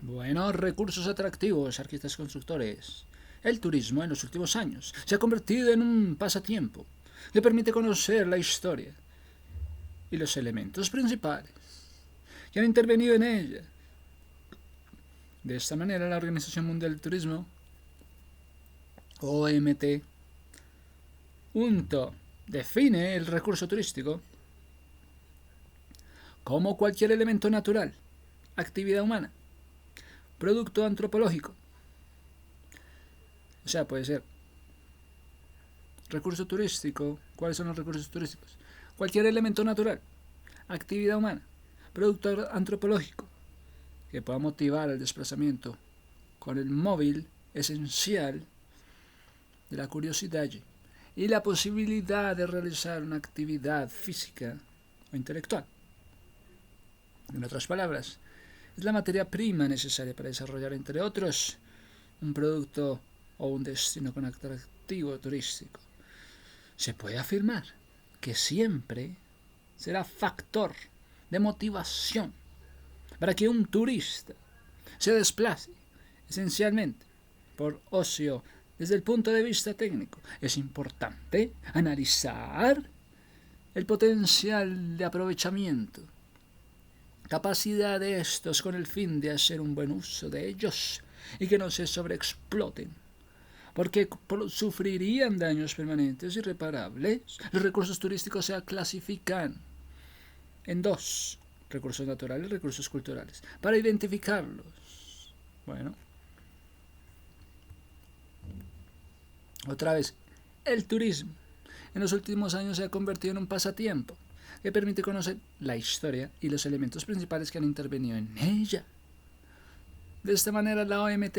Buenos recursos atractivos, arquitectos constructores. El turismo en los últimos años se ha convertido en un pasatiempo que permite conocer la historia y los elementos principales que han intervenido en ella. De esta manera, la Organización Mundial del Turismo, OMT, define el recurso turístico como cualquier elemento natural, actividad humana, producto antropológico. O sea, puede ser recurso turístico. ¿Cuáles son los recursos turísticos? Cualquier elemento natural, actividad humana, producto antropológico, que pueda motivar el desplazamiento con el móvil esencial de la curiosidad y la posibilidad de realizar una actividad física o intelectual. En otras palabras, es la materia prima necesaria para desarrollar, entre otros, un producto o un destino con atractivo turístico. Se puede afirmar que siempre será factor de motivación para que un turista se desplace esencialmente por ocio. Desde el punto de vista técnico, es importante analizar el potencial de aprovechamiento, capacidad de estos con el fin de hacer un buen uso de ellos y que no se sobreexploten, porque sufrirían daños permanentes irreparables. Los recursos turísticos se clasifican en dos: recursos naturales y recursos culturales. Para identificarlos, bueno, otra vez, el turismo en los últimos años se ha convertido en un pasatiempo que permite conocer la historia y los elementos principales que han intervenido en ella. De esta manera, la OMT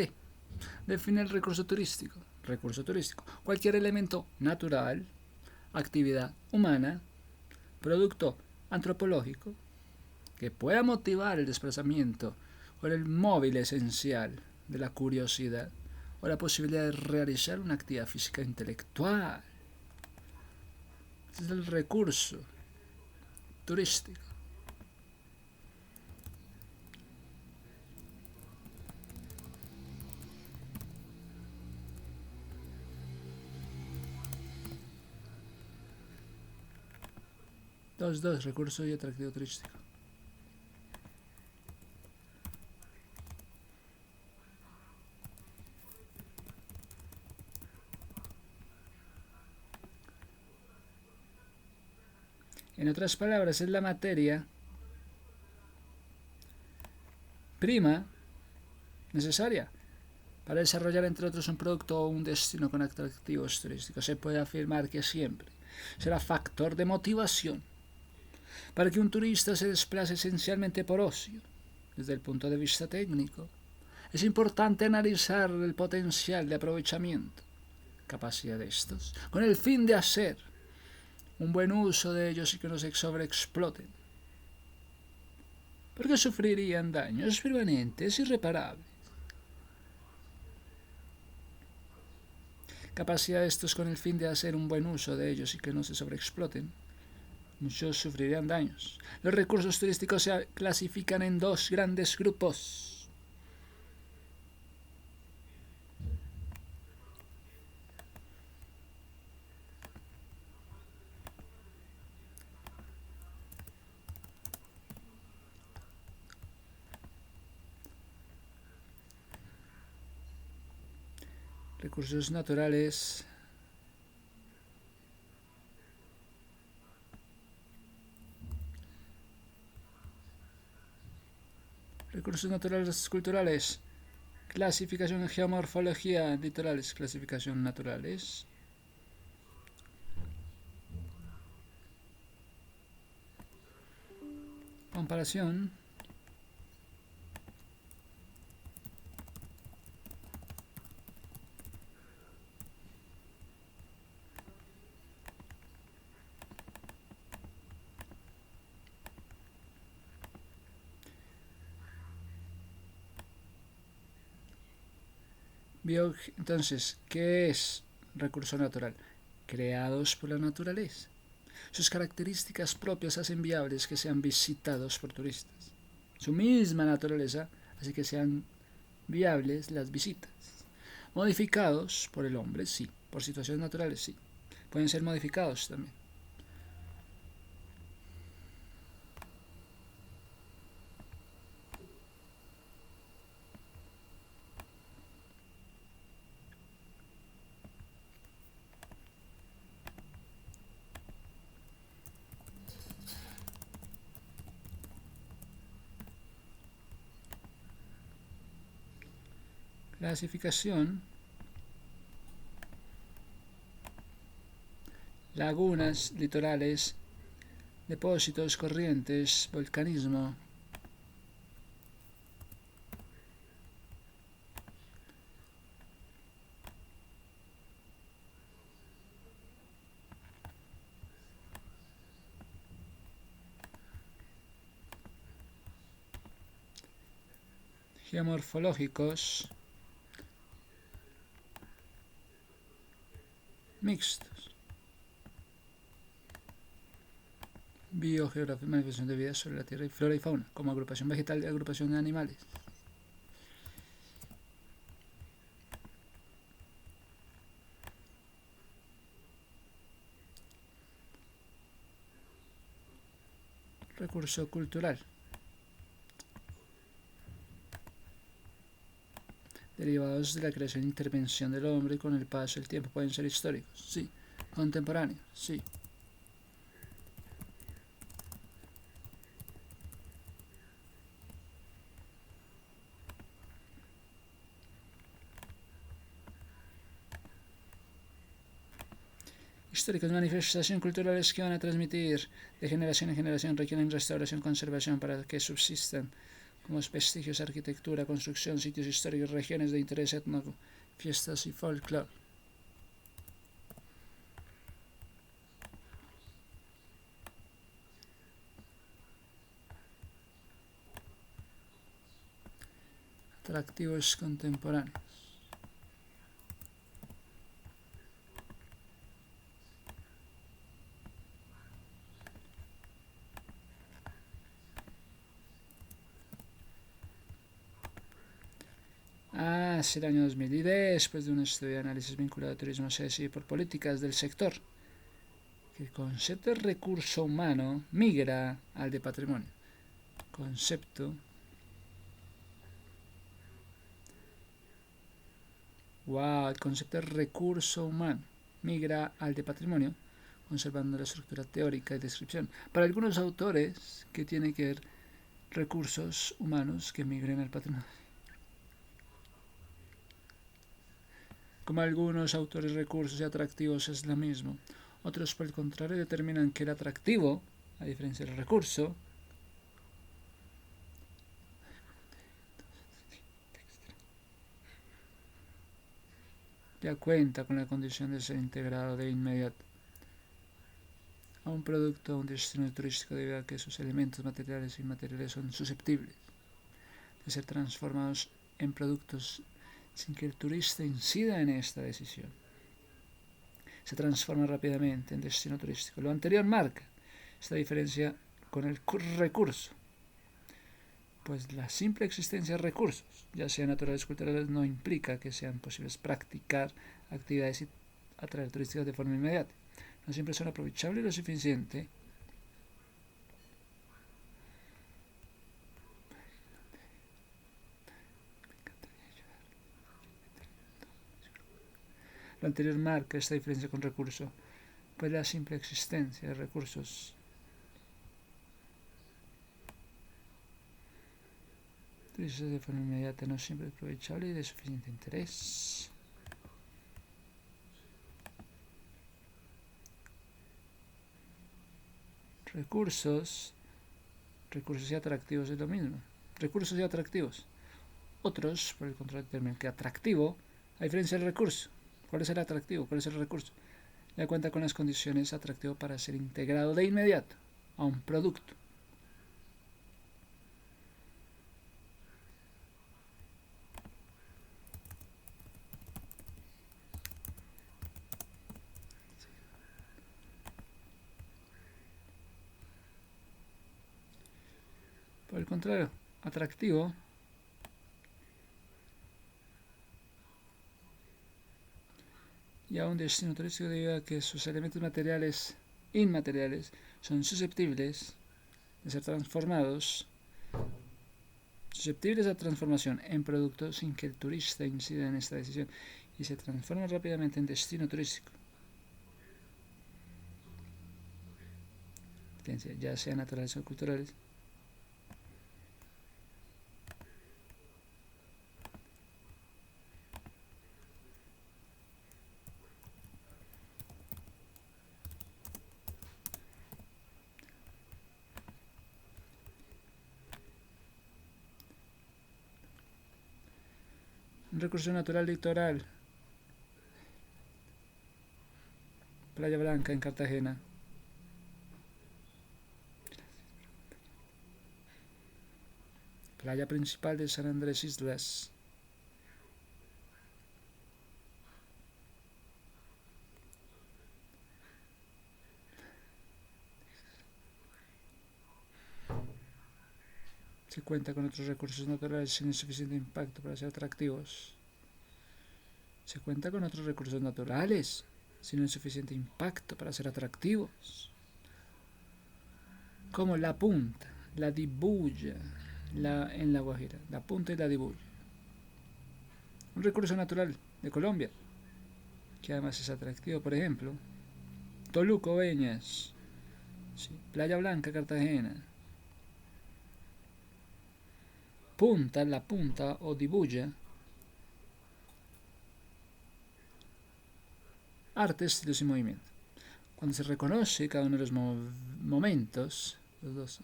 define el recurso turístico. Recurso turístico: cualquier elemento natural, actividad humana, producto antropológico, que pueda motivar el desplazamiento con el móvil esencial de la curiosidad o la posibilidad de realizar una actividad física intelectual. Ese es el recurso turístico. Dos, recurso y atractivo turístico. En otras palabras, es la materia prima necesaria para desarrollar, entre otros, un producto o un destino con atractivos turísticos. Se puede afirmar que siempre será factor de motivación para que un turista se desplace esencialmente por ocio. Desde el punto de vista técnico, es importante analizar el potencial de aprovechamiento, capacidad de estos, con el fin de hacer un buen uso de ellos y que no se sobreexploten, porque sufrirían daños permanentes irreparables. Capacidad de estos con el fin de hacer un buen uso de ellos y que no se sobreexploten. Muchos sufrirían daños. Los recursos turísticos se clasifican en dos grandes grupos: recursos naturales, recursos naturales culturales, clasificación en geomorfología, litorales, clasificación naturales, comparación, entonces, ¿qué es recurso natural? Creados por la naturaleza. Sus características propias hacen viables que sean visitados por turistas. Su misma naturaleza hace que sean viables las visitas. Modificados por el hombre, sí. Por situaciones naturales, sí. Pueden ser modificados también. Clasificación. Lagunas, litorales, depósitos, corrientes, volcanismo. Geomorfológicos, mixtos. Biogeografía, manifestación de vida sobre la tierra y flora y fauna, como agrupación vegetal y agrupación de animales. Recurso cultural. Derivados de la creación e intervención del hombre con el paso del tiempo. Pueden ser históricos, sí. Contemporáneos, sí. Históricos, manifestaciones culturales que van a transmitir de generación en generación, requieren restauración, conservación para que subsistan como vestigios, arquitectura, construcción, sitios históricos, regiones de interés étnico, fiestas y folclore. Atractivos contemporáneos. Hacia el año 2000 y después de un estudio de análisis vinculado al turismo se decide por políticas del sector que el concepto de recurso humano migra al de patrimonio. Concepto. Wow, el concepto de recurso humano migra al de patrimonio, conservando la estructura teórica y descripción. Para algunos autores, ¿qué tiene que ver recursos humanos que migren al patrimonio? Como algunos autores, recursos y atractivos es lo mismo. Otros, por el contrario, determinan que el atractivo, a diferencia del recurso, ya cuenta con la condición de ser integrado de inmediato a un producto o a un destino turístico debido a que sus elementos materiales e inmateriales son susceptibles de ser transformados en productos sin que el turista incida en esta decisión. Se transforma rápidamente en destino turístico. Lo anterior marca esta diferencia con el recurso, pues la simple existencia de recursos, ya sean naturales o culturales, no implica que sean posibles practicar actividades y atraer turistas de forma inmediata. No siempre son aprovechables lo suficiente Lo anterior marca esta diferencia con recurso, pues la simple existencia de recursos de forma inmediata no siempre es aprovechable y de suficiente interés. Recursos y atractivos es lo mismo. Recursos y atractivos. Otros, por el contrario, determinan que atractivo, a diferencia del recurso. ¿Cuál es el atractivo? ¿Cuál es el recurso? Ya cuenta con las condiciones atractivo para ser integrado de inmediato a un producto. Por el contrario, atractivo y a un destino turístico debido a que sus elementos materiales inmateriales son susceptibles de ser susceptibles a transformación en productos sin que el turista incida en esta decisión y se transforma rápidamente en destino turístico, ya sean naturales o culturales. Un recurso natural litoral. Playa Blanca en Cartagena. Playa principal de San Andrés Islas. Se cuenta con otros recursos naturales sin suficiente impacto para ser atractivos. Se cuenta con otros recursos naturales sin el suficiente impacto para ser atractivos, como la punta, la dibulla, en La Guajira, la punta y la dibulla. Un recurso natural de Colombia, que además es atractivo, por ejemplo, Toluco, Beñas, sí, Playa Blanca, Cartagena. Punta, la punta o dibulla. Arte, estilos y movimiento. Cuando se reconoce cada uno de los momentos, los dos,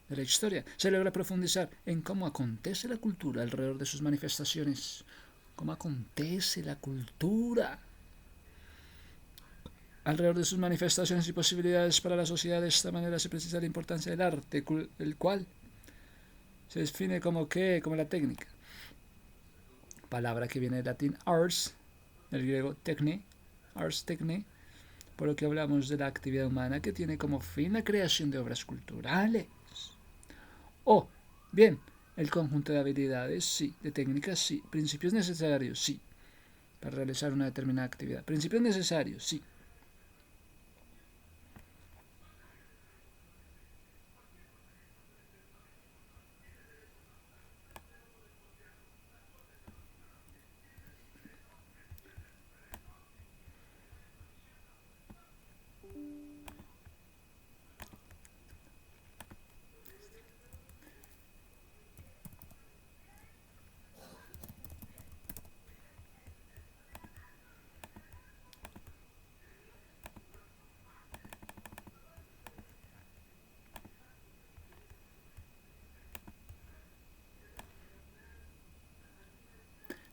de la historia, se logra profundizar en cómo acontece la cultura alrededor de sus manifestaciones. Cómo acontece la cultura alrededor de sus manifestaciones y posibilidades para la sociedad. De esta manera se precisa la importancia del arte, el cual se define como la técnica. Palabra que viene del latín ars, del griego techne, ars techne, por lo que hablamos de la actividad humana que tiene como fin la creación de obras culturales. O, bien, el conjunto de habilidades, sí, de técnicas, sí, principios necesarios, sí, para realizar una determinada actividad. Principios necesarios, sí.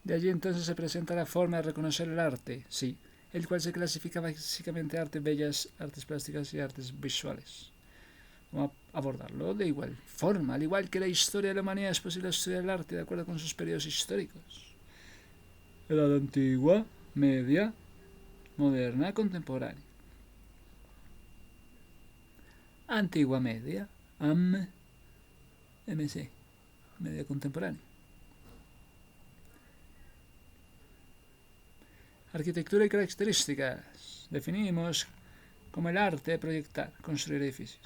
De allí entonces se presenta la forma de reconocer el arte, sí, el cual se clasifica básicamente artes bellas, artes plásticas y artes visuales. Vamos a abordarlo de igual forma, al igual que la historia de la humanidad es posible estudiar el arte de acuerdo con sus periodos históricos. Edad antigua, media, moderna, contemporánea. Antigua media, MC, media contemporánea. Arquitectura y características. Definimos como el arte de proyectar, construir edificios.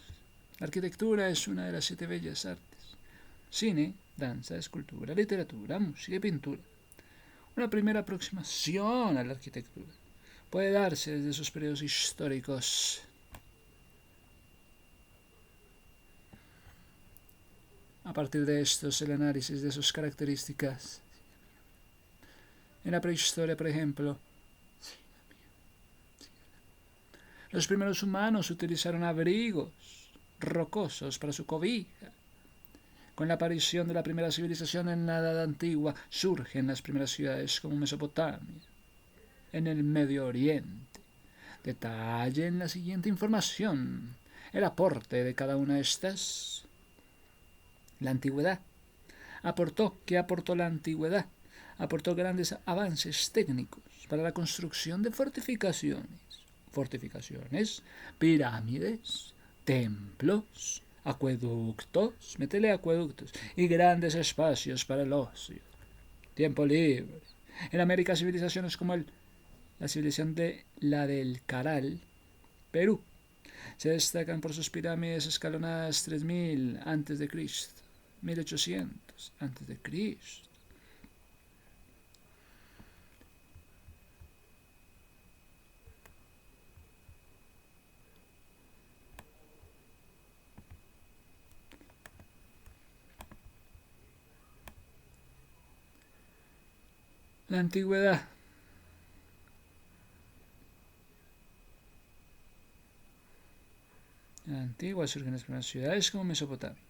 La arquitectura es una de las 7 bellas artes. Cine, danza, escultura, literatura, música y pintura. Una primera aproximación a la arquitectura puede darse desde sus periodos históricos. A partir de estos, el análisis de sus características. En la prehistoria, por ejemplo, los primeros humanos utilizaron abrigos rocosos para su cobija. Con la aparición de la primera civilización en la Edad Antigua, surgen las primeras ciudades como Mesopotamia, en el Medio Oriente. Detalle en la siguiente información el aporte de cada una de estas. La antigüedad. ¿Qué aportó la antigüedad? Aportó grandes avances técnicos para la construcción de fortificaciones, pirámides, templos, acueductos, y grandes espacios para el ocio, tiempo libre. En América, civilizaciones como el la civilización de la del Caral, Perú. Se destacan por sus pirámides escalonadas 3000 a.C., 1800 a.C. La antigüedad. En la antigua surgen las primeras ciudades como Mesopotamia.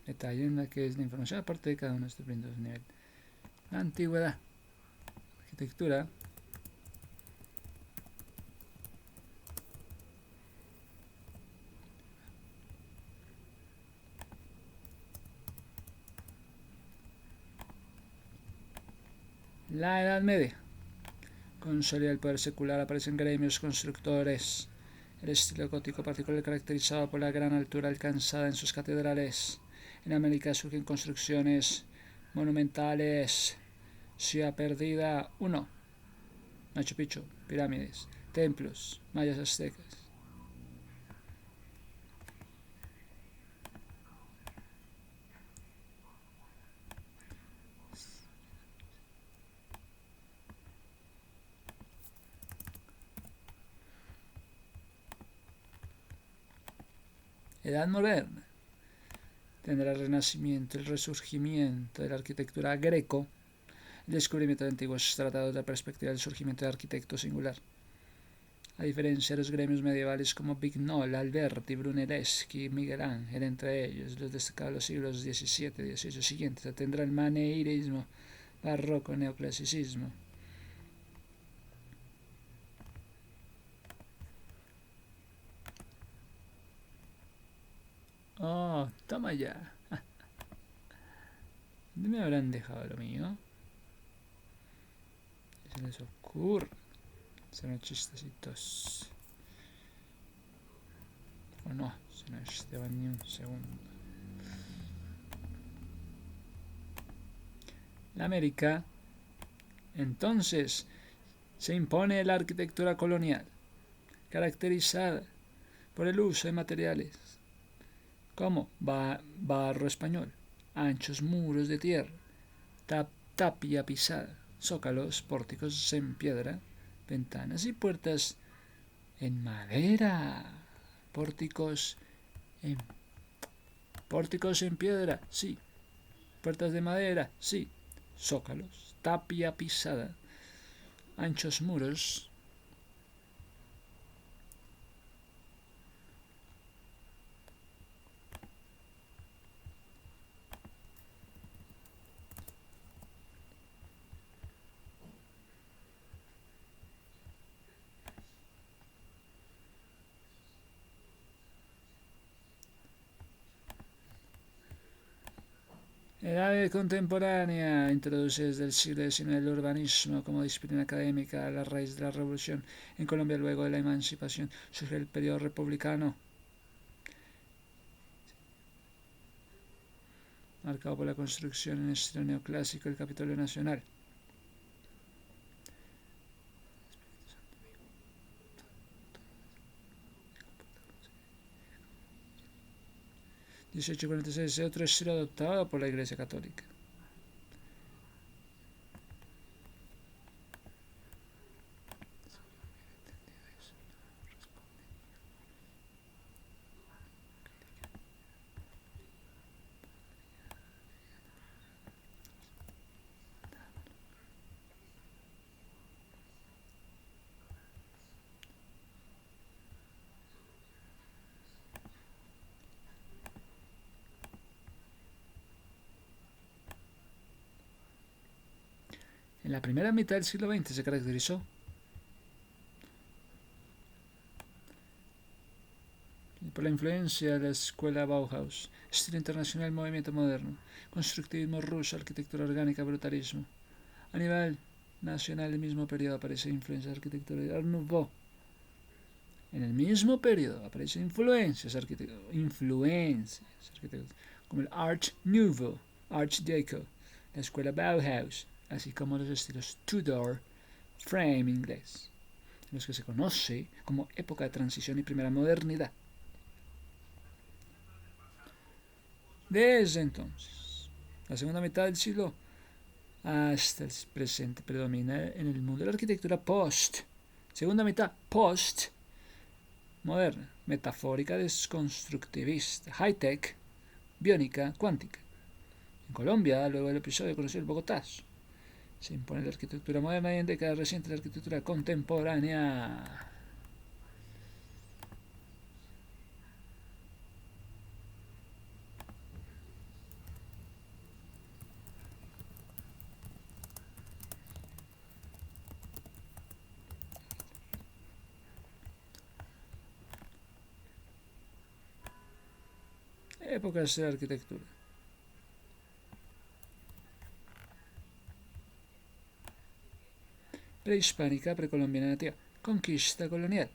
Detalle en la que es la información aparte de cada uno de estos brindos de nivel. La antigüedad. Arquitectura. La Edad Media. Consolida el poder secular, aparecen gremios constructores. El estilo gótico particular caracterizado por la gran altura alcanzada en sus catedrales. En América surgen construcciones monumentales. Ciudad Perdida 1. Machu Picchu, pirámides, templos, mayas aztecas. Edad moderna. Tendrá el renacimiento, el resurgimiento de la arquitectura greco, el descubrimiento de antiguos tratados de la perspectiva del surgimiento de arquitecto singular. A diferencia de los gremios medievales como Vignol, Alberti, Brunelleschi, Miguel Ángel, entre ellos, los destacados de los siglos XVII y XVIII siguientes, tendrá el maneirismo, barroco, neoclasicismo. Oh, toma ya. ¿Dónde me habrán dejado lo mío? ¿Qué se les ocurre? Serán chistecitos. O no, se no llevan ni un segundo. La América, entonces, se impone la arquitectura colonial, caracterizada por el uso de materiales como barro español, anchos muros de tierra, tapia pisada, zócalos, pórticos en piedra, ventanas y puertas en madera. Pórticos en piedra, sí. Puertas de madera, sí. Zócalos, tapia pisada, anchos muros. Edad contemporánea introduce desde el siglo XIX el urbanismo como disciplina académica a la raíz de la revolución. En Colombia, luego de la emancipación, surge el periodo republicano, marcado por la construcción en estilo neoclásico del Capitolio Nacional. 1846 es otro estilo adoptado por la Iglesia Católica. En la primera mitad del siglo XX se caracterizó por la influencia de la escuela Bauhaus, estilo internacional, movimiento moderno, constructivismo ruso, arquitectura orgánica, brutalismo. A nivel nacional, el mismo periodo aparece influencia de arquitectura de Art Nouveau. En el mismo periodo aparecen influencias arquitectónicas como el Art Nouveau, Art Deco, la escuela Bauhaus, así como los estilos Tudor frame inglés, en los que se conoce como época de transición y primera modernidad. Desde entonces, la segunda mitad del siglo hasta el presente predomina en el mundo de la arquitectura segunda mitad post moderna, metafórica, desconstructivista, high-tech, biónica, cuántica. En Colombia, luego del episodio conocido el Bogotazo, se impone la arquitectura moderna y en décadas recientes la arquitectura contemporánea. Épocas de la arquitectura. Prehispánica, precolombiana, nativa. Conquista colonial.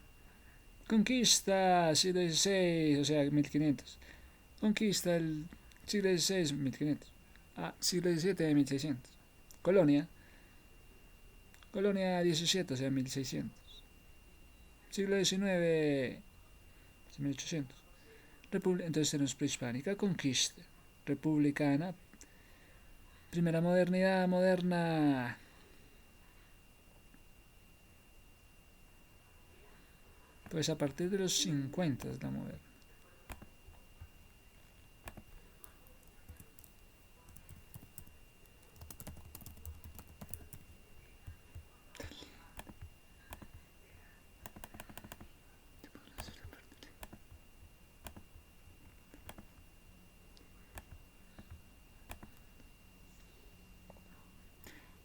Conquista siglo XVI, o sea, 1500. Conquista el siglo XVI, 1500. Siglo XVII, 1600. Colonia. Colonia 17, o sea, 1600. Siglo XIX, 1800. Entonces tenemos prehispánica, conquista. Republicana, primera modernidad, moderna. Pues a partir de los 50 es la moderna.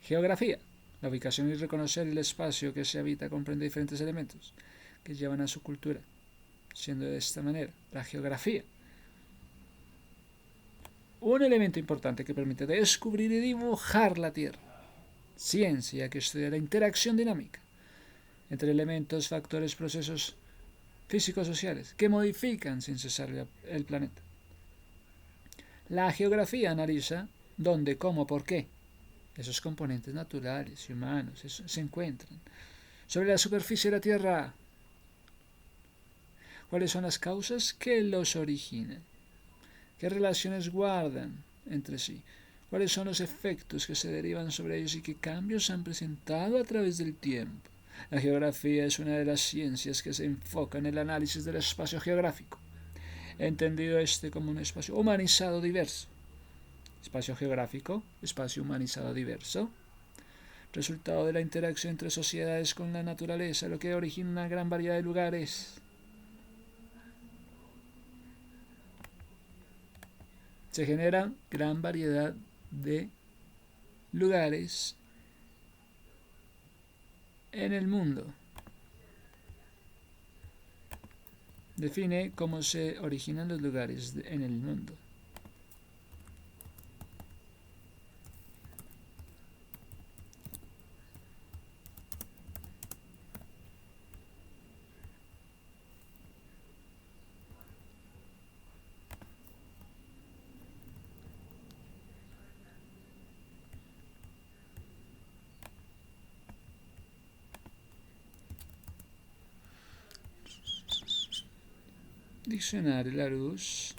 Geografía. La ubicación y reconocer el espacio que se habita comprende diferentes elementos que llevan a su cultura, siendo de esta manera la geografía un elemento importante que permite descubrir y dibujar la Tierra. Ciencia que estudia la interacción dinámica entre elementos, factores, procesos físicos sociales que modifican sin cesar el planeta. La geografía analiza dónde, cómo, por qué esos componentes naturales y humanos se encuentran sobre la superficie de la Tierra. ¿Cuáles son las causas que los originan? ¿Qué relaciones guardan entre sí? ¿Cuáles son los efectos que se derivan sobre ellos y qué cambios se han presentado a través del tiempo? La geografía es una de las ciencias que se enfoca en el análisis del espacio geográfico, entendido como un espacio humanizado diverso. Espacio geográfico, espacio humanizado diverso, resultado de la interacción entre sociedades con la naturaleza, lo que origina una gran variedad de lugares. Se genera gran variedad de lugares en el mundo. Define cómo se originan los lugares en el mundo. Diccionario Larousse.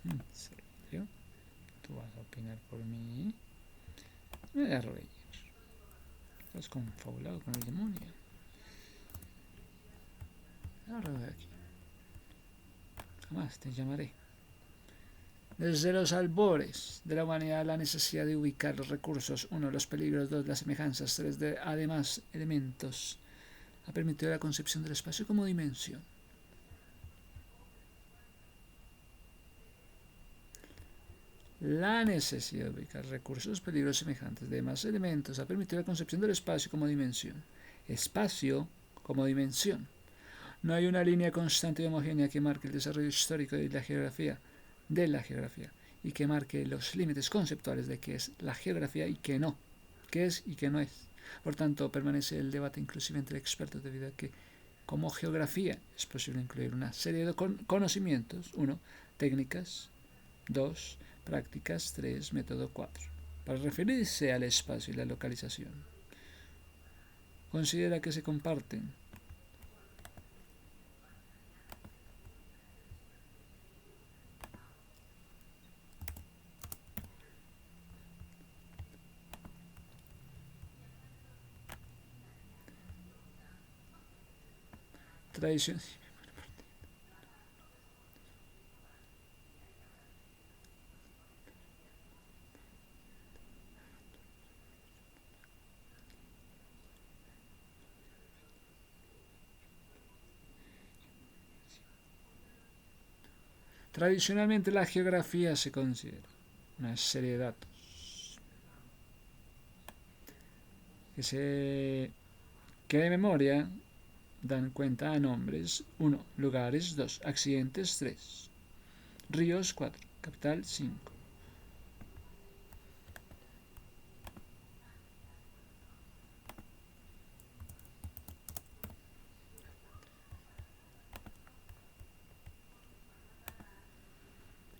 ¿En serio? ¿Tú vas a opinar por mí? Me da reír. Estás confabulado con el demonio. Ahora de aquí. Jamás te llamaré. Desde los albores de la humanidad, la necesidad de ubicar los recursos, 1, los peligros, 2, las semejanzas, 3, además elementos, ha permitido la concepción del espacio como dimensión. La necesidad de ubicar recursos, peligros semejantes de demás elementos ha permitido la concepción del espacio como dimensión. Espacio como dimensión. No hay una línea constante y homogénea que marque el desarrollo histórico de la geografía, y que marque los límites conceptuales de qué es la geografía y qué no, qué es y qué no es. Por tanto, permanece el debate inclusive entre expertos debido a que como geografía es posible incluir una serie de conocimientos, 1, técnicas, 2, prácticas, 3, método, 4. para referirse al espacio y la localización. Considera que se comparten tradiciones. Tradicionalmente la geografía se considera una serie de datos que de memoria dan cuenta a nombres: 1 lugares, 2 accidentes, 3 ríos, 4 capital, 5.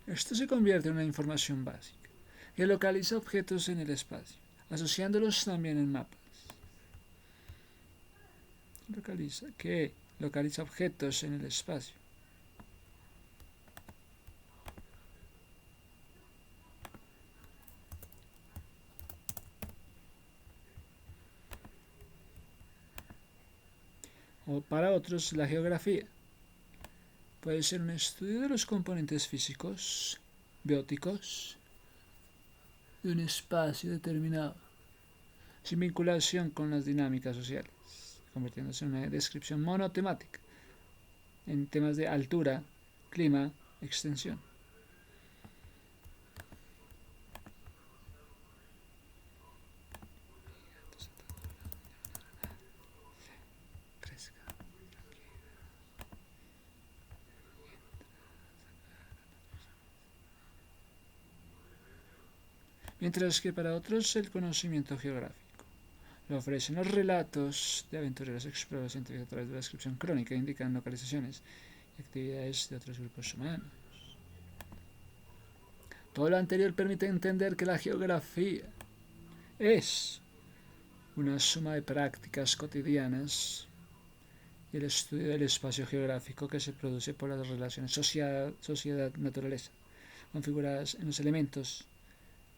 Esto se convierte en una información básica que localiza objetos en el espacio, asociándolos también en mapas. Localiza objetos en el espacio. O para otros, la geografía puede ser un estudio de los componentes físicos, bióticos, de un espacio determinado, sin vinculación con las dinámicas sociales, convirtiéndose en una descripción monotemática en temas de altura, clima, extensión. Mientras que para otros el conocimiento geográfico lo ofrecen los relatos de aventureros exploradores científicos a través de la descripción crónica que indican localizaciones y actividades de otros grupos humanos. Todo lo anterior permite entender que la geografía es una suma de prácticas cotidianas y el estudio del espacio geográfico que se produce por las relaciones sociedad-naturaleza, configuradas en los elementos.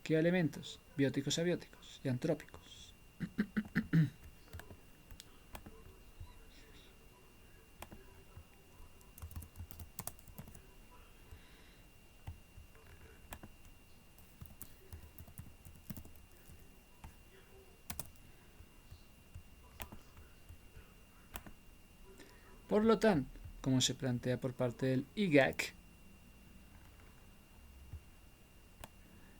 ¿Qué elementos? Bióticos, abióticos y antrópicos. Por lo tanto, como se plantea por parte del IGAC,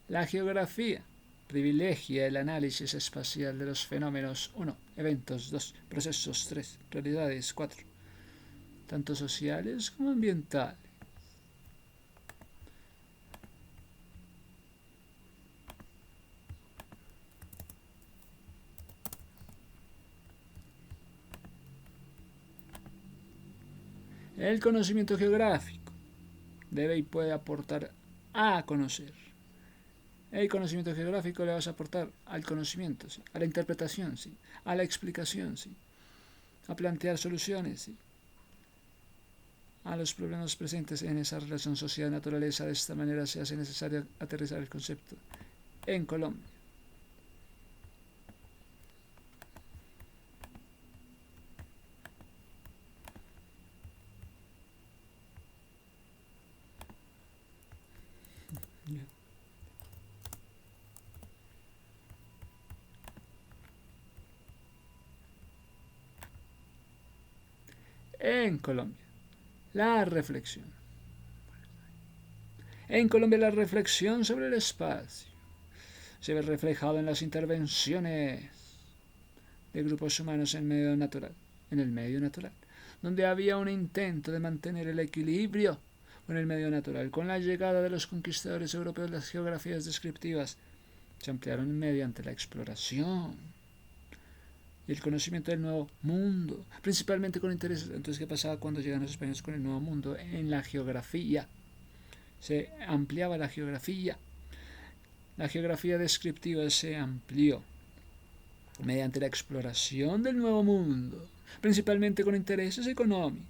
la geografía privilegia el análisis espacial de los fenómenos: 1 eventos, 2 procesos, 3 realidades, 4 tanto sociales como ambientales. El conocimiento geográfico debe y puede aportar a conocer. El conocimiento geográfico le vas a aportar al conocimiento, ¿sí? A la interpretación, ¿sí? A la explicación, ¿sí? A plantear soluciones, ¿sí? A los problemas presentes en esa relación sociedad-naturaleza. De esta manera se hace necesario aterrizar el concepto en Colombia. En Colombia, la reflexión. En Colombia, la reflexión sobre el espacio se ve reflejado en las intervenciones de grupos humanos en el medio natural, donde había un intento de mantener el equilibrio con el medio natural. Con la llegada de los conquistadores europeos, las geografías descriptivas se ampliaron mediante la exploración y el conocimiento del nuevo mundo, principalmente con intereses. Entonces, ¿qué pasaba cuando llegan los españoles con el nuevo mundo? En la geografía se ampliaba la geografía La geografía descriptiva se amplió mediante la exploración del Nuevo Mundo, principalmente con intereses económicos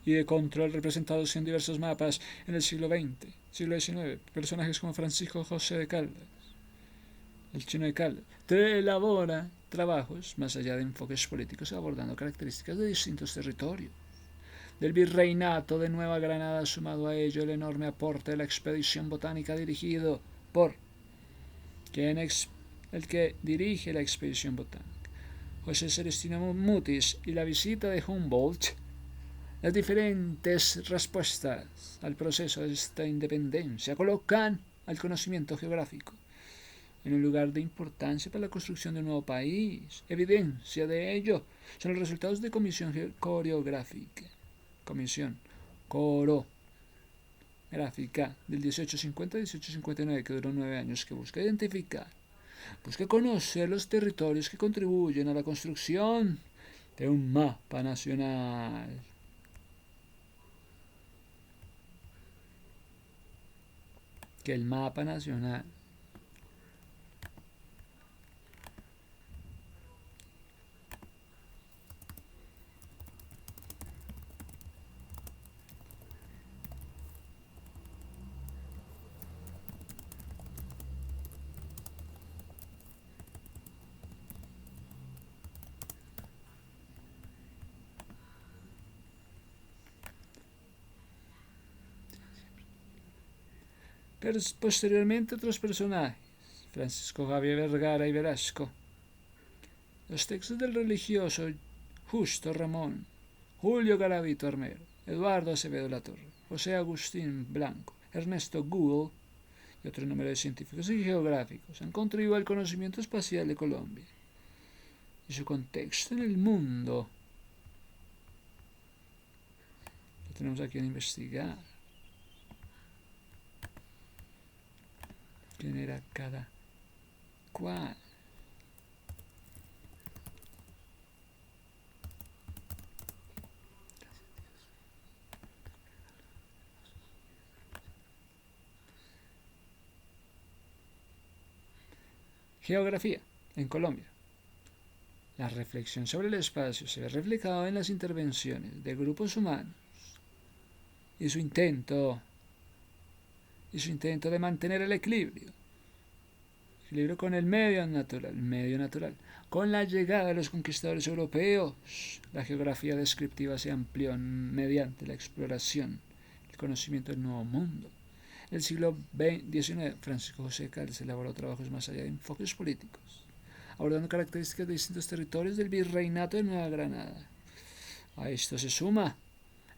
y de control representados en diversos mapas en el siglo XX, siglo XIX. Personajes como Francisco José de Caldas, el chino de Caldas, elabora trabajos más allá de enfoques políticos abordando características de distintos territorios. Del virreinato de Nueva Granada, sumado a ello el enorme aporte de la expedición botánica dirigido por el que dirige la expedición botánica, José Celestino Mutis, y la visita de Humboldt, las diferentes respuestas al proceso de esta independencia colocan al conocimiento geográfico en un lugar de importancia para la construcción de un nuevo país. Evidencia de ello son los resultados de comisión coreográfica del 1850-1859, que duró 9 años, que busca conocer los territorios que contribuyen a la construcción de un mapa nacional. Que el mapa nacional posteriormente otros personajes, Francisco Javier Vergara y Velasco. Los textos del religioso Justo Ramón, Julio Garavito Armero, Eduardo Acevedo Latorre, José Agustín Blanco, Ernesto Gould y otro número de científicos y geográficos han contribuido al conocimiento espacial de Colombia y su contexto en el mundo. Lo tenemos aquí a investigar. ¿Quién era cada cual? Geografía en Colombia. La reflexión sobre el espacio se ve reflejada en las intervenciones de grupos humanos y su intento de mantener el equilibrio con el medio natural. Con la llegada de los conquistadores europeos, la geografía descriptiva se amplió mediante la exploración, el conocimiento del Nuevo Mundo. En el siglo XIX, Francisco José de Caldas elaboró trabajos más allá de enfoques políticos, abordando características de distintos territorios del virreinato de Nueva Granada. A esto se suma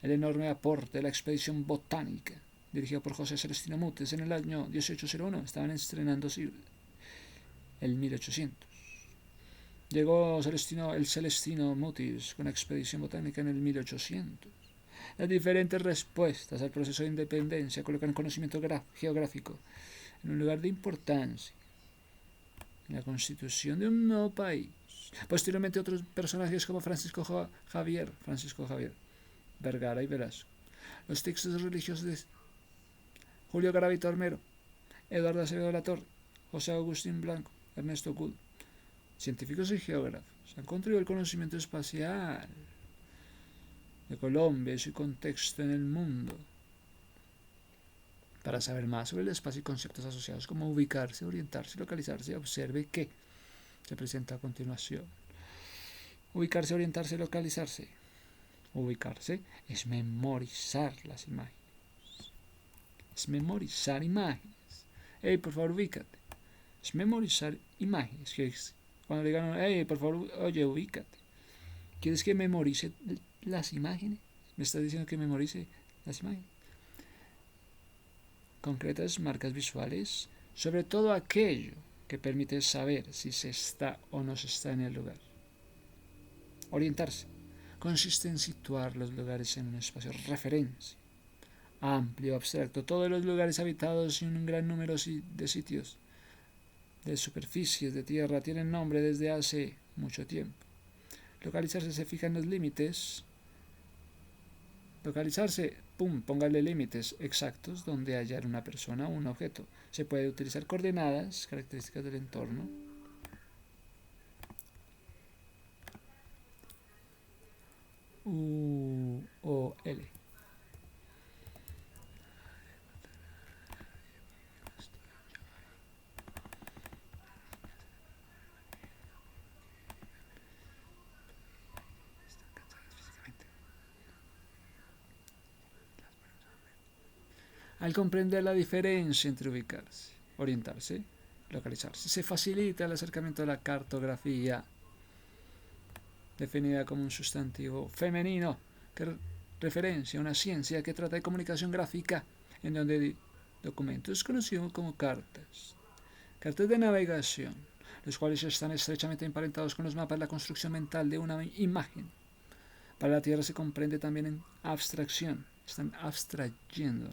el enorme aporte de la expedición botánica, dirigida por José Celestino Mutis en el año 1801. Estaban estrenando el 1800. Llegó el Celestino Mutis con la expedición botánica en el 1800. Las diferentes respuestas al proceso de independencia colocan conocimiento geográfico en un lugar de importancia en la constitución de un nuevo país. Posteriormente otros personajes como Francisco Javier Vergara y Velasco. Los textos religiosos de Julio Garavito Armero, Eduardo Acevedo Latorre, José Agustín Blanco, Ernesto Gould, científicos y geógrafos han contribuido al conocimiento espacial de Colombia y su contexto en el mundo. Para saber más sobre el espacio y conceptos asociados como ubicarse, orientarse, localizarse, observe que se presenta a continuación. Ubicarse, orientarse, localizarse. Ubicarse es memorizar las imágenes. Es memorizar imágenes. Hey, por favor, ubícate. Es memorizar imágenes. Que es cuando le digan, hey, por favor, oye, ubícate. ¿Quieres que memorice las imágenes? ¿Me estás diciendo que memorice las imágenes? Concretas marcas visuales, sobre todo aquello que permite saber si se está o no se está en el lugar. Orientarse consiste en situar los lugares en un espacio de referencia amplio, abstracto, todos los lugares habitados y un gran número de sitios de superficies de tierra tienen nombre desde hace mucho tiempo. Localizarse se fija en los límites Localizarse, pum, póngale límites exactos donde hallar una persona o un objeto. Se puede utilizar coordenadas, características del entorno. U o L. Al comprender la diferencia entre ubicarse, orientarse, localizarse, se facilita el acercamiento a la cartografía, definida como un sustantivo femenino que referencia a una ciencia que trata de comunicación gráfica, en donde documentos conocidos como cartas, cartas de navegación, los cuales están estrechamente emparentados con los mapas, la construcción mental de una imagen. Para la Tierra se comprende también en abstracción, están abstrayendo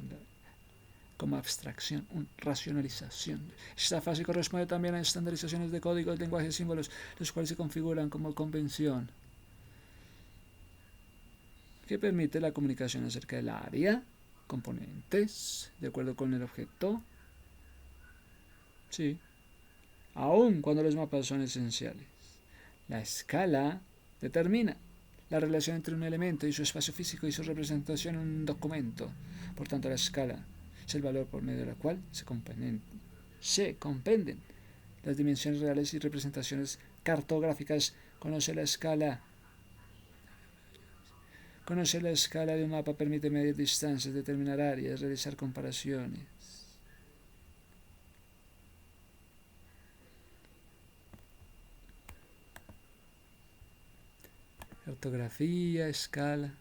como abstracción, racionalización. Esta fase corresponde también a estandarizaciones de códigos, lenguajes, símbolos, los cuales se configuran como convención, que permite la comunicación acerca del área, componentes, de acuerdo con el objeto. Sí, aun cuando los mapas son esenciales. La escala determina la relación entre un elemento y su espacio físico y su representación en un documento. Por tanto, la escala es el valor por medio de la cual se comprenden las dimensiones reales y representaciones cartográficas. Conocer la escala de un mapa permite medir distancias, determinar áreas, realizar comparaciones. Cartografía, escala.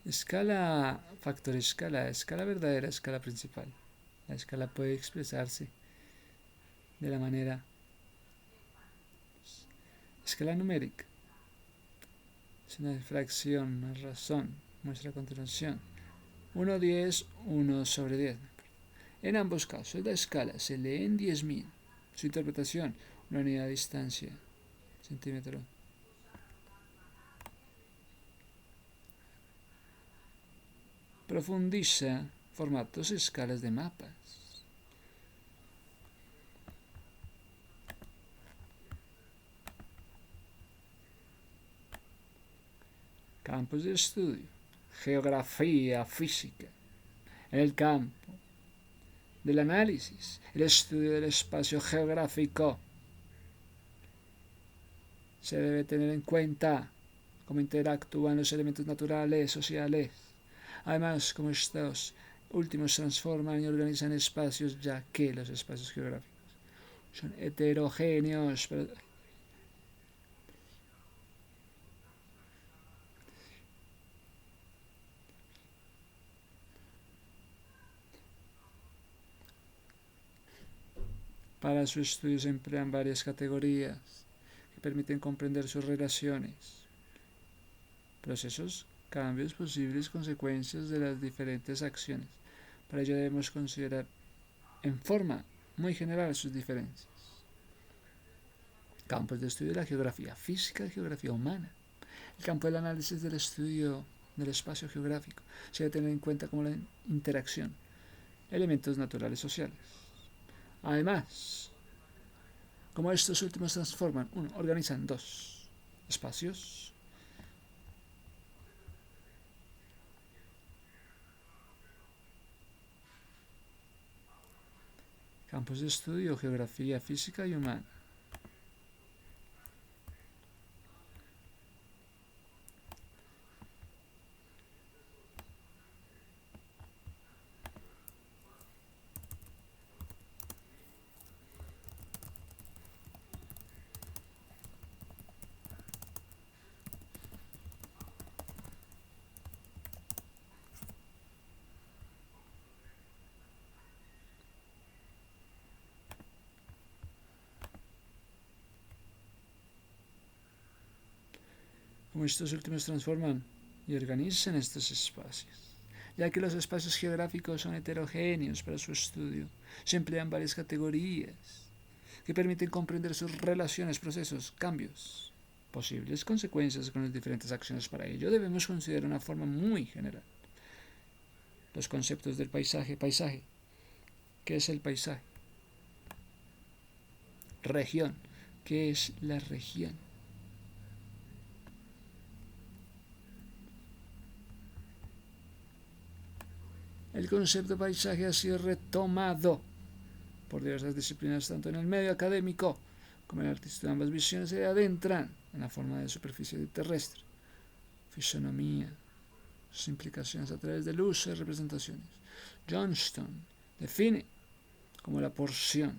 Escala, factor escala, escala verdadera, escala principal. La escala puede expresarse de la manera escala numérica. Es una fracción, una razón, muestra a continuación. 1/10, 1/10. En ambos casos, la escala se lee en 10.000. Su interpretación, una unidad de distancia, centímetro. Profundiza formatos y escalas de mapas. Campos de estudio. Geografía física. En el campo del análisis, el estudio del espacio geográfico, se debe tener en cuenta cómo interactúan los elementos naturales, sociales. Además, cómo estos últimos transforman y organizan espacios, ya que los espacios geográficos son heterogéneos. Para su estudio se emplean varias categorías que permiten comprender sus relaciones, procesos, cambios, posibles consecuencias de las diferentes acciones. Para ello debemos considerar en forma muy general sus diferencias. Campos de estudio de la geografía física y geografía humana. El campo del análisis del estudio del espacio geográfico se debe tener en cuenta como la interacción, elementos naturales sociales. Además, como estos últimos transforman, organizan dos espacios, campos de estudio, geografía física y humana. cómo estos últimos transforman y organizan estos espacios. Ya que los espacios geográficos son heterogéneos para su estudio, se emplean varias categorías que permiten comprender sus relaciones, procesos, cambios, posibles consecuencias con las diferentes acciones. Para ello debemos considerar una forma muy general los conceptos del paisaje. Paisaje, ¿qué es el paisaje? Región, ¿qué es la región? El concepto paisaje ha sido retomado por diversas disciplinas, tanto en el medio académico como en el artista. Ambas visiones se adentran en la forma de superficie terrestre, fisonomía, sus implicaciones a través del uso de representaciones. Johnston define como la porción,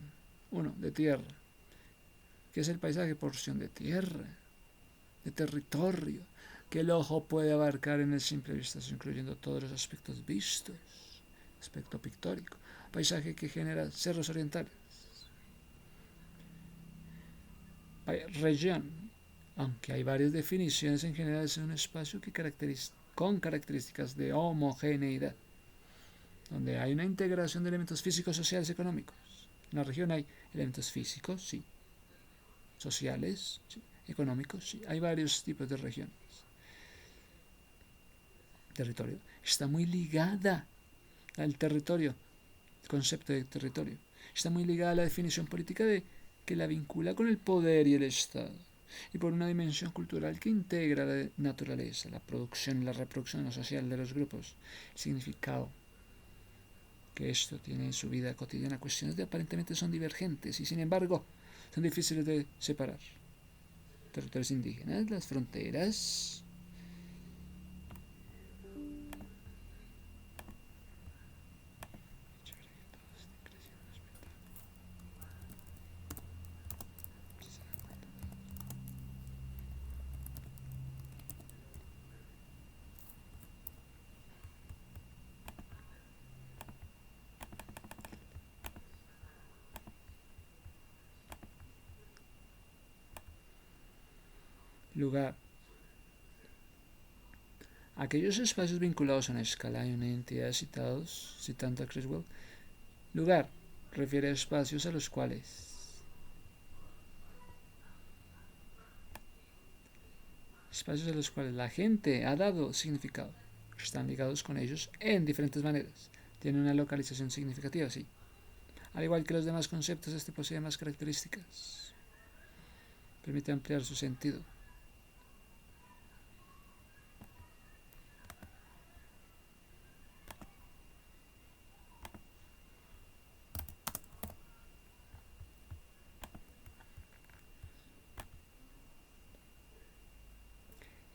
de tierra. ¿Qué es el paisaje? Porción de tierra, de territorio, que el ojo puede abarcar en el simple vistazo, incluyendo todos los aspectos vistos. Aspecto pictórico. Paisaje que genera cerros orientales. Región, aunque hay varias definiciones, en general es un espacio con características de homogeneidad, donde hay una integración de elementos físicos, sociales y económicos. En la región hay elementos físicos, sí, sociales, sí, económicos, sí. Hay varios tipos de regiones. Territorio está muy ligada al territorio, el concepto de territorio está muy ligada a la definición política que la vincula con el poder y el Estado, y por una dimensión cultural que integra la naturaleza, la producción y la reproducción social de los grupos. El significado que esto tiene en su vida cotidiana, cuestiones que aparentemente son divergentes y sin embargo son difíciles de separar. Territorios indígenas, las fronteras, lugar. Aquellos espacios vinculados a una escala y una entidad citados, citando a Criswell. Lugar refiere a espacios a los cuales la gente ha dado significado. Están ligados con ellos en diferentes maneras. Tiene una localización significativa, sí. Al igual que los demás conceptos, este posee más características. Permite ampliar su sentido.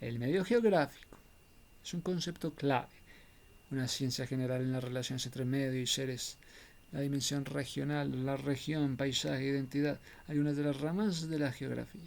El medio geográfico es un concepto clave, una ciencia general en las relaciones entre medio y seres. La dimensión regional, la región, paisaje, identidad, algunas de las ramas de la geografía.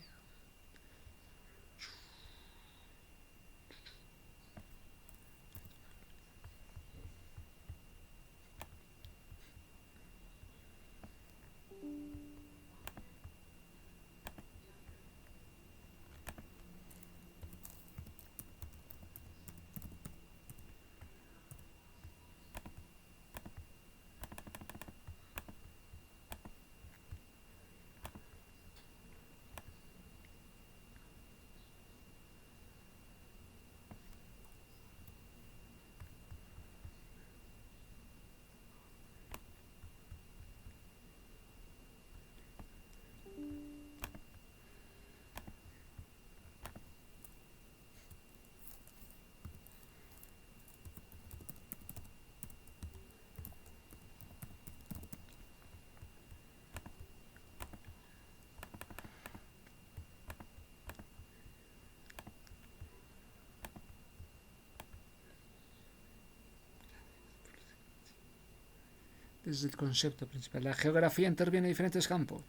Desde el concepto principal, la geografía interviene en diferentes campos.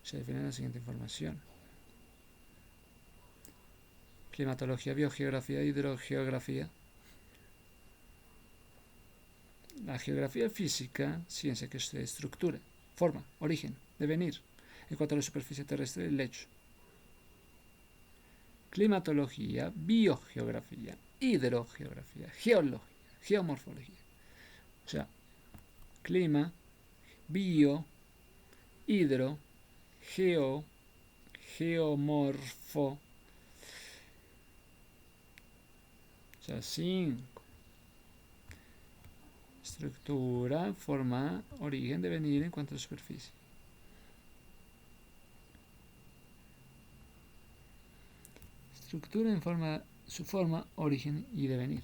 Se define la siguiente información: climatología, biogeografía, hidrogeografía. La geografía física, ciencia que estudia estructura, forma, origen, devenir, en cuanto a la superficie terrestre del lecho. climatología, biogeografía, hidrogeografía, geología, geomorfología. O sea, clima, bio, hidro, geo, geomorfo. O sea, 5. Estructura, forma, origen, devenir en cuanto a superficie. Estructura en forma, su forma, origen y devenir.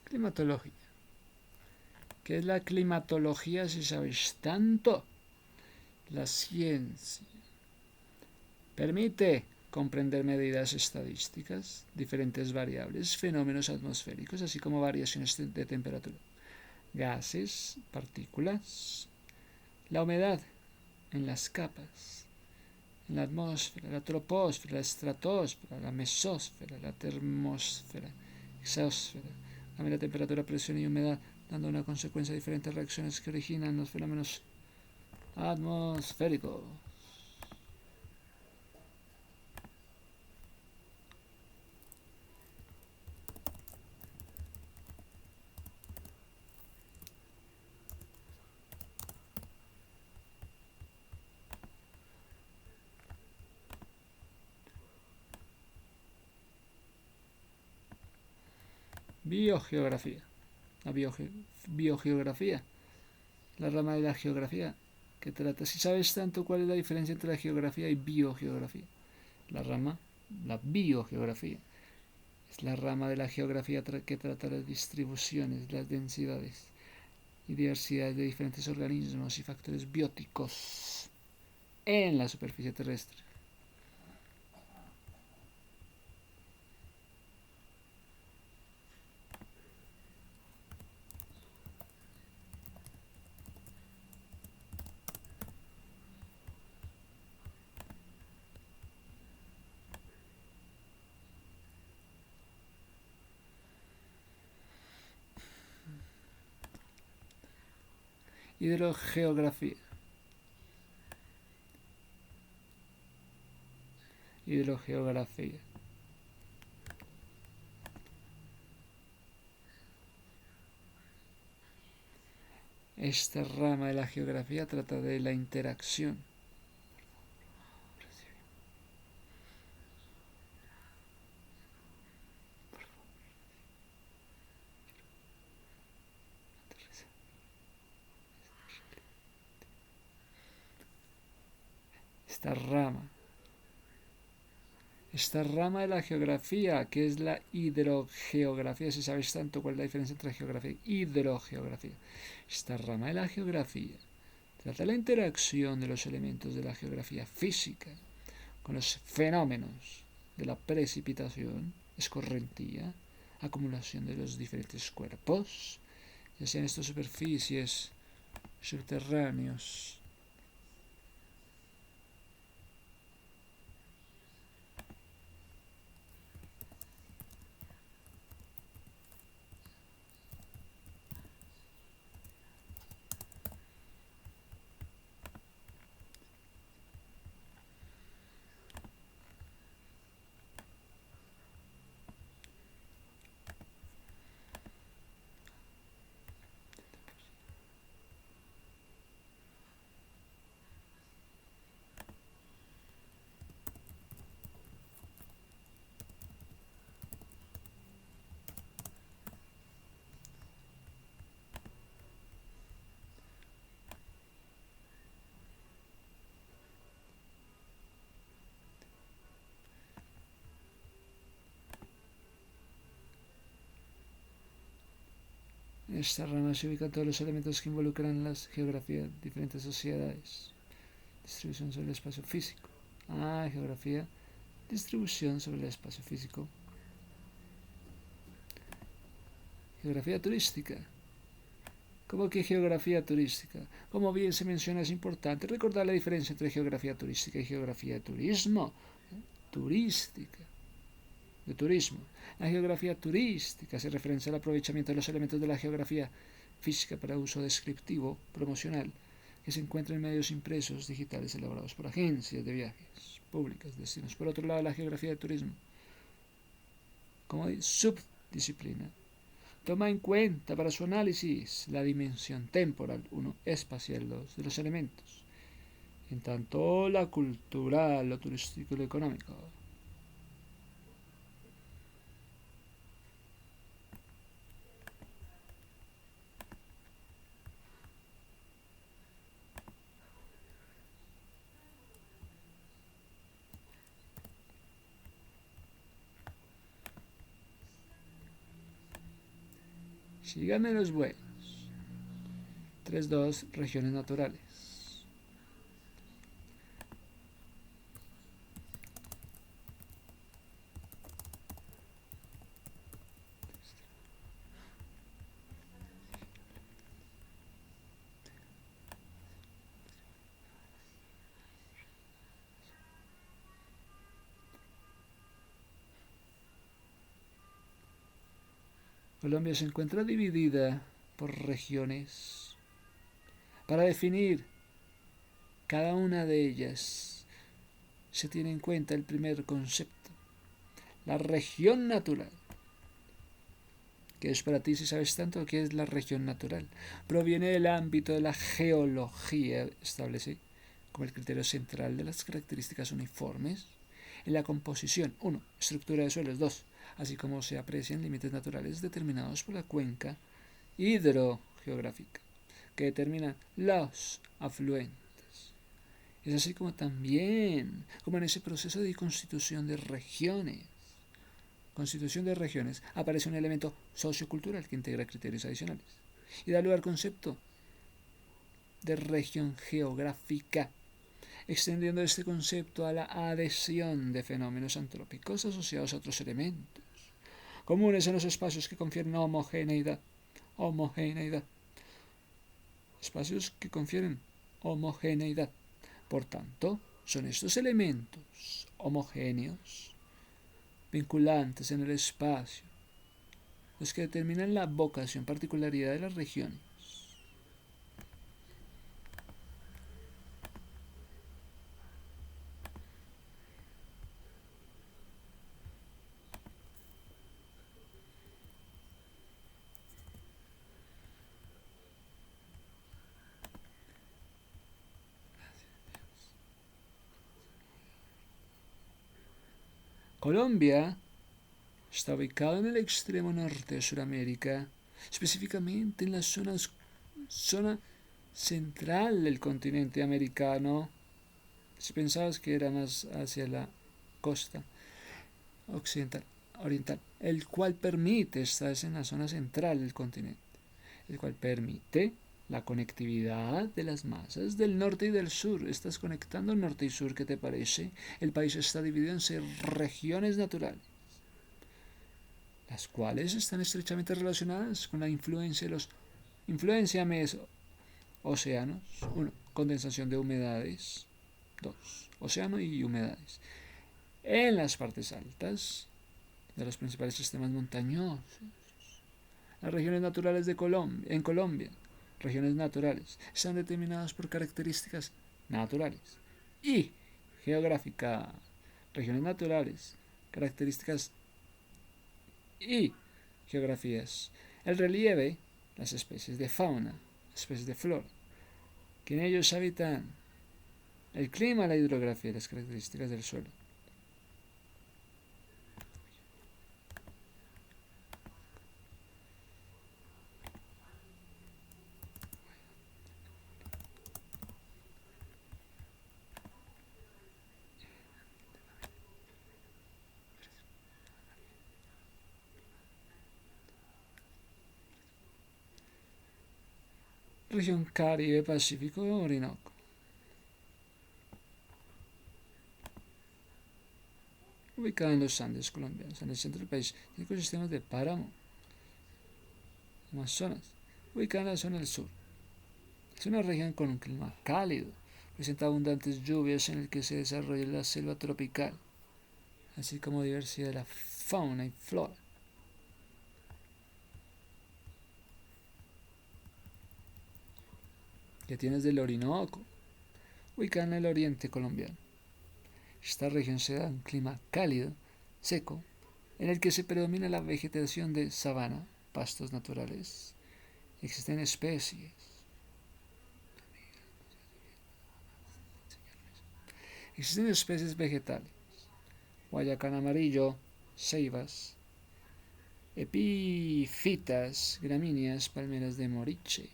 Climatología. ¿Qué es la climatología si sabéis tanto? La ciencia permite comprender medidas estadísticas, diferentes variables, fenómenos atmosféricos, así como variaciones de temperatura, gases, partículas, la humedad en las capas, en la atmósfera, la troposfera, la estratosfera, la mesósfera, la termósfera, exósfera, la temperatura, presión y humedad, dando una consecuencia de diferentes reacciones que originan los fenómenos atmosféricos. Biogeografía. La biogeografía, la rama de la geografía que trata, si sabes tanto cuál es la diferencia entre la geografía y biogeografía. La biogeografía, es la rama de la geografía que trata las distribuciones, las densidades y diversidad de diferentes organismos y factores bióticos en la superficie terrestre. Hidrogeografía. Hidrogeografía. Esta rama de la geografía trata de la interacción esta rama esta rama de la geografía, que es la hidrogeografía, si sabes tanto cuál es la diferencia entre geografía y hidrogeografía. Esta rama de la geografía trata la interacción de los elementos de la geografía física con los fenómenos de la precipitación, escorrentía, acumulación de los diferentes cuerpos, ya sean estas superficies, subterráneos. En esta rama se ubican todos los elementos que involucran las geografías de diferentes sociedades. Distribución sobre el espacio físico. Geografía. Distribución sobre el espacio físico. Geografía turística. Como que geografía turística. Como bien se menciona, es importante recordar la diferencia entre geografía turística y geografía de turismo. Turística. De turismo. La geografía turística se referencia al aprovechamiento de los elementos de la geografía física para uso descriptivo, promocional, que se encuentra en medios impresos digitales elaborados por agencias de viajes públicas, destinos. Por otro lado, la geografía de turismo, como subdisciplina, toma en cuenta para su análisis la dimensión temporal, uno, espacial, dos, de los elementos, en tanto la cultural, lo turístico y lo económico. Síganme los buenos. 3.2. Regiones naturales. Colombia se encuentra dividida por regiones. Para definir cada una de ellas se tiene en cuenta el primer concepto, la región natural. ¿Qué es para ti si sabes tanto qué es la región natural? Proviene del ámbito de la geología, establece como el criterio central de las características uniformes en la composición, 1. Estructura de suelos, 2. Así como se aprecian límites naturales determinados por la cuenca hidrogeográfica, que determinan los afluentes. Es así como también, como en ese proceso de constitución de regiones, aparece un elemento sociocultural que integra criterios adicionales y da lugar al concepto de región geográfica, extendiendo este concepto a la adhesión de fenómenos antrópicos asociados a otros elementos comunes en los espacios que confieren homogeneidad. Espacios que confieren homogeneidad. Por tanto, son estos elementos homogéneos, vinculantes en el espacio, los que determinan la vocación, particularidad de las regiones. Colombia está ubicado en el extremo norte de Sudamérica, específicamente en la zona central del continente americano. Si pensabas que era más hacia la costa occidental, oriental, el cual permite, estás en la zona central del continente, el cual permite la conectividad de las masas del norte y del sur. Estás conectando norte y sur, ¿qué te parece? El país está dividido en 6 regiones naturales, las cuales están estrechamente relacionadas con la influencia de los océanos. 1. Condensación de humedades. 2. Océano y humedades en las partes altas de los principales sistemas montañosos. Las regiones naturales en Colombia, regiones naturales, están determinadas por características naturales y geográficas. Regiones naturales, características y geografías. El relieve, las especies de fauna, especies de flora, que en ellos habitan, el clima, la hidrografía y las características del suelo. Región Caribe, Pacífico, Orinoco. Ubicada en los Andes colombianos, en el centro del país, tiene ecosistemas de páramo, Amazonas, ubicada en la zona del sur. Es una región con un clima cálido, presenta abundantes lluvias en el que se desarrolla la selva tropical, así como diversidad de la fauna y flora. ¿Qué tienes del Orinoco? Ubicada en el oriente colombiano. Esta región se da un clima cálido, seco, en el que se predomina la vegetación de sabana, pastos naturales. Existen especies. Existen especies vegetales. Guayacán amarillo, ceibas, epífitas, gramíneas, palmeras de moriche.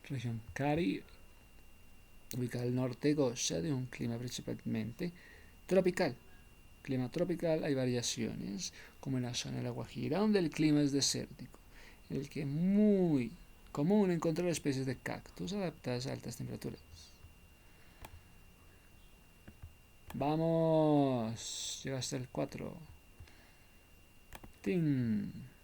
Región Caribe, ubicada al norte, goza de un clima principalmente tropical. Clima tropical hay variaciones, como en la zona de la Guajira, donde el clima es desértico, en el que es muy común encontrar especies de cactus adaptadas a altas temperaturas. Vamos, llegaste al 4. ¡Tin!